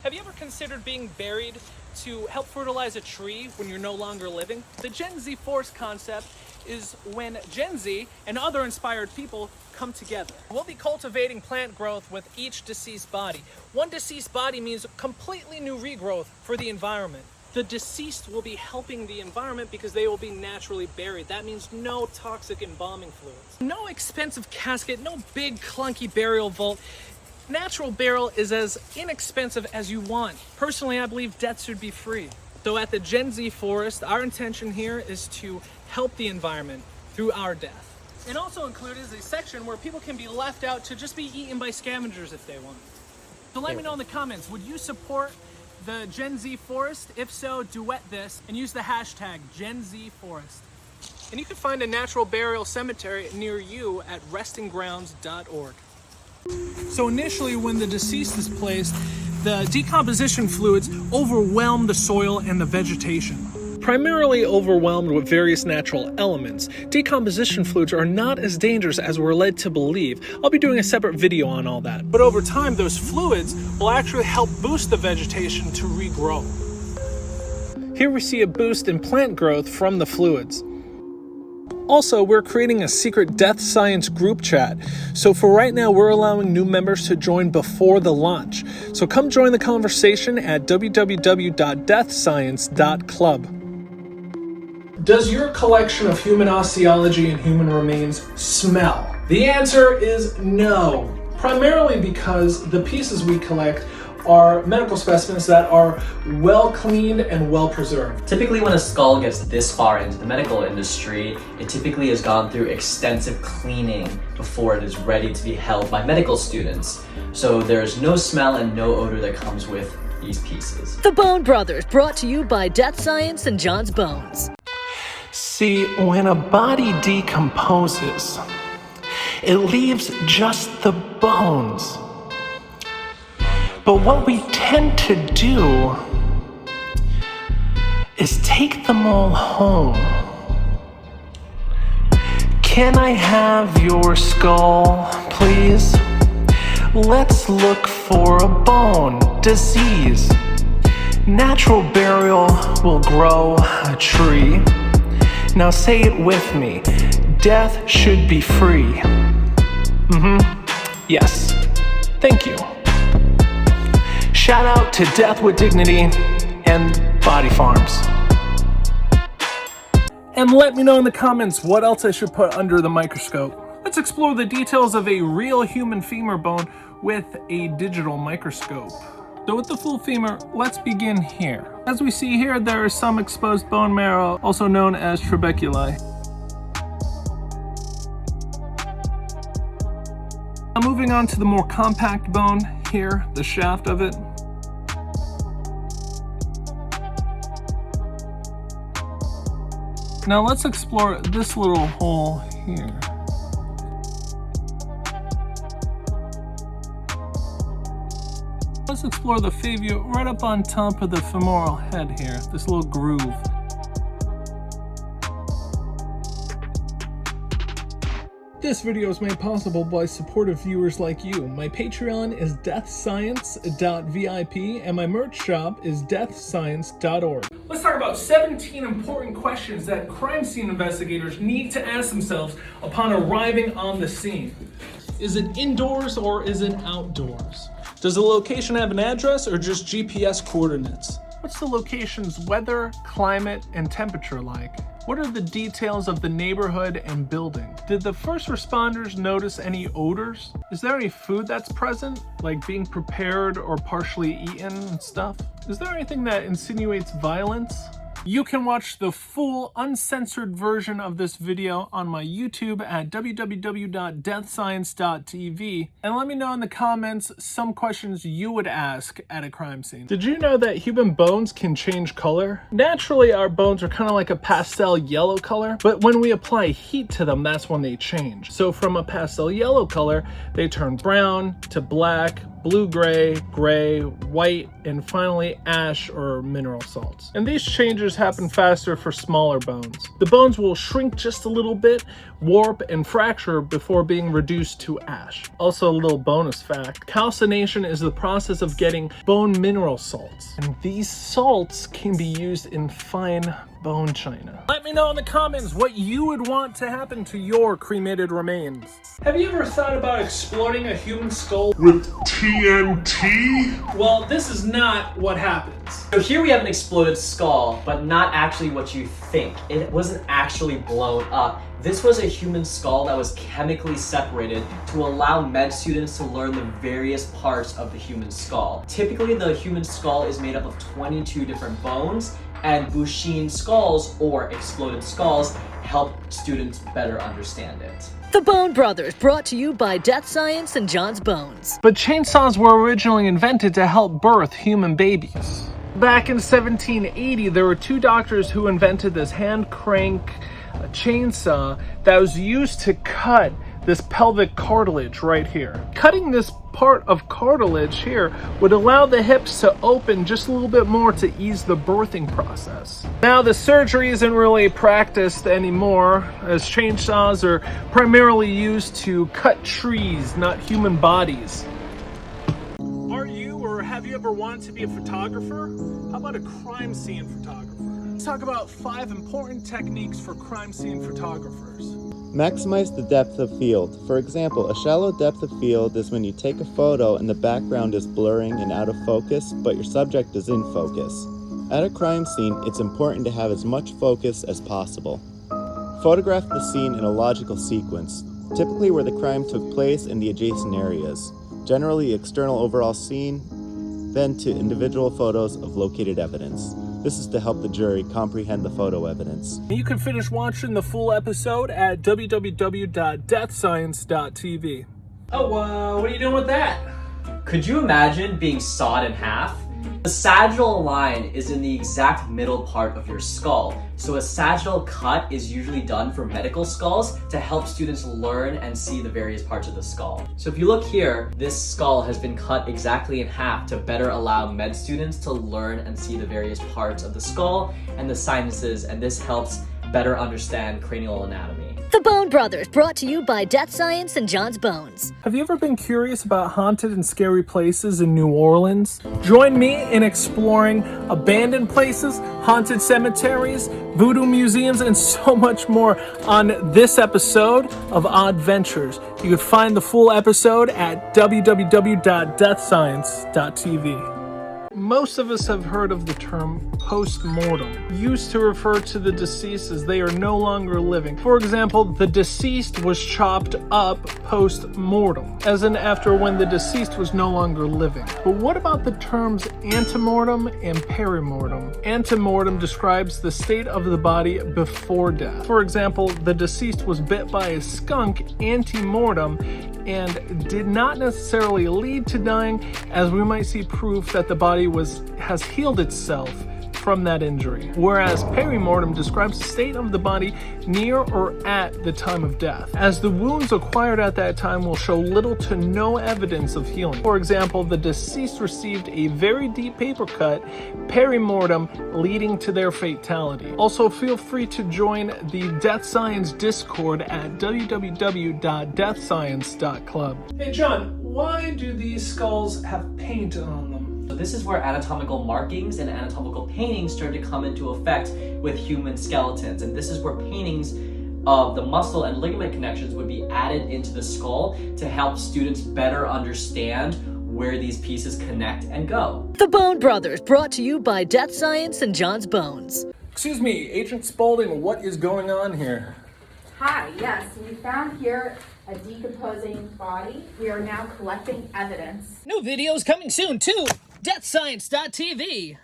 Have you ever considered being buried to help fertilize a tree when you're no longer living? The Gen Z Force concept is when Gen Z and other inspired people come together. We'll be cultivating plant growth with each deceased body. One deceased body means completely new regrowth for the environment. The deceased will be helping the environment because they will be naturally buried. That means no toxic embalming fluids. No expensive casket, no big clunky burial vault. Natural burial is as inexpensive as you want. Personally, I believe death should be free. So at the Gen Z Forest, our intention here is to help the environment through our death. It also included a section where people can be left out to just be eaten by scavengers if they want. So let me know in the comments, would you support the Gen Z Forest? If so, duet this and use the hashtag Gen Z Forest. And you can find a natural burial cemetery near you at restinggrounds.org. So initially, when the deceased is placed, the decomposition fluids overwhelm the soil and the vegetation. Primarily overwhelmed with various natural elements, decomposition fluids are not as dangerous as we're led to believe. I'll be doing a separate video on all that. But over time, those fluids will actually help boost the vegetation to regrow. Here we see a boost in plant growth from the fluids. Also, we're creating a secret death science group chat. So for right now, we're allowing new members to join before the launch. So come join the conversation at www.deathscience.club. Does your collection of human osteology and human remains smell? The answer is no. Primarily because the pieces we collect are medical specimens that are well cleaned and well preserved. Typically when a skull gets this far into the medical industry, it typically has gone through extensive cleaning before it is ready to be held by medical students. So there's no smell and no odor that comes with these pieces. The Bone Brothers, brought to you by Death Science and John's Bones. See, when a body decomposes, it leaves just the bones. But what we tend to do is take them all home. Can I have your skull, please? Let's look for a bone disease. Natural burial will grow a tree. Now say it with me. Death should be free. Yes. Thank you. Shout out to Death with Dignity and Body Farms. And let me know in the comments what else I should put under the microscope. Let's explore the details of a real human femur bone with a digital microscope. So with the full femur, let's begin here. As we see here, there is some exposed bone marrow, also known as trabeculae. Now moving on to the more compact bone here, the shaft of it. Now let's explore this little hole here. Let's explore the fovea right up on top of the femoral head here, this little groove. This video is made possible by supportive viewers like you. My Patreon is DeathScience.vip and my merch shop is DeathScience.org. Let's talk about 17 important questions that crime scene investigators need to ask themselves upon arriving on the scene. Is it indoors or is it outdoors? Does the location have an address or just GPS coordinates? What's the location's weather, climate, and temperature like? What are the details of the neighborhood and building? Did the first responders notice any odors? Is there any food that's present, like being prepared or partially eaten and stuff? Is there anything that insinuates violence? You can watch the full uncensored version of this video on my YouTube at www.DeathScience.tv, and let me know in the comments some questions you would ask at a crime scene. Did you know that human bones can change color? Naturally, our bones are kind of like a pastel yellow color, but when we apply heat to them, that's when they change. So from a pastel yellow color, they turn brown to black, blue-gray, gray, white, and finally ash or mineral salts. And these changes happen faster for smaller bones. The bones will shrink just a little bit, warp, and fracture before being reduced to ash. Also, a little bonus fact, calcination is the process of getting bone mineral salts. And these salts can be used in fine bone china. Let me know in the comments what you would want to happen to your cremated remains. Have you ever thought about exploding a human skull with TNT? Well, this is not what happens. So here we have an exploded skull, but not actually what you think. It wasn't actually blown up. This was a human skull that was chemically separated to allow med students to learn the various parts of the human skull. Typically, the human skull is made up of 22 different bones, and Bushine skulls, or exploded skulls, help students better understand it. The Bone Brothers, brought to you by Death Science and John's Bones. But chainsaws were originally invented to help birth human babies. Back in 1780, there were two doctors who invented this hand crank chainsaw that was used to cut this pelvic cartilage right here. Cutting this part of cartilage here would allow the hips to open just a little bit more to ease the birthing process. Now the surgery isn't really practiced anymore, as chainsaws are primarily used to cut trees, not human bodies. Are you or have you ever wanted to be a photographer? How about a crime scene photographer? Let's talk about 5 important techniques for crime scene photographers. Maximize the depth of field. For example, a shallow depth of field is when you take a photo and the background is blurring and out of focus, but your subject is in focus. At a crime scene, it's important to have as much focus as possible. Photograph the scene in a logical sequence, typically where the crime took place in the adjacent areas. Generally, external overall scene, then to individual photos of located evidence. This is to help the jury comprehend the photo evidence. You can finish watching the full episode at www.DeathScienceTV. Oh, what are you doing with that? Could you imagine being sawed in half? The sagittal line is in the exact middle part of your skull. So a sagittal cut is usually done for medical skulls to help students learn and see the various parts of the skull. So if you look here, this skull has been cut exactly in half to better allow med students to learn and see the various parts of the skull and the sinuses, and this helps better understand cranial anatomy. The Bone Brothers, brought to you by Death Science and John's Bones. Have you ever been curious about haunted and scary places in New Orleans? Join me in exploring abandoned places, haunted cemeteries, voodoo museums, and so much more on this episode of Odd Ventures. You can find the full episode at www.deathscience.tv. Most of us have heard of the term post-mortem, used to refer to the deceased as they are no longer living. For example, the deceased was chopped up post-mortem, as in after when the deceased was no longer living. But what about the terms antemortem and perimortem? Antemortem describes the state of the body before death. For example, the deceased was bit by a skunk antemortem and did not necessarily lead to dying, as we might see proof that the body has healed itself from that injury. Whereas perimortem describes the state of the body near or at the time of death, as the wounds acquired at that time will show little to no evidence of healing. For example, the deceased received a very deep paper cut perimortem, leading to their fatality. Also, feel free to join the Death Science Discord at www.deathscience.club. Hey John, why do these skulls have paint on them? So this is where anatomical markings and anatomical paintings start to come into effect with human skeletons. And this is where paintings of the muscle and ligament connections would be added into the skull to help students better understand where these pieces connect and go. The Bone Brothers, brought to you by Death Science and John's Bones. Excuse me, Agent Spaulding, what is going on here? Hi, yes, we found here a decomposing body. We are now collecting evidence. New videos coming soon too. DeathScience.tv.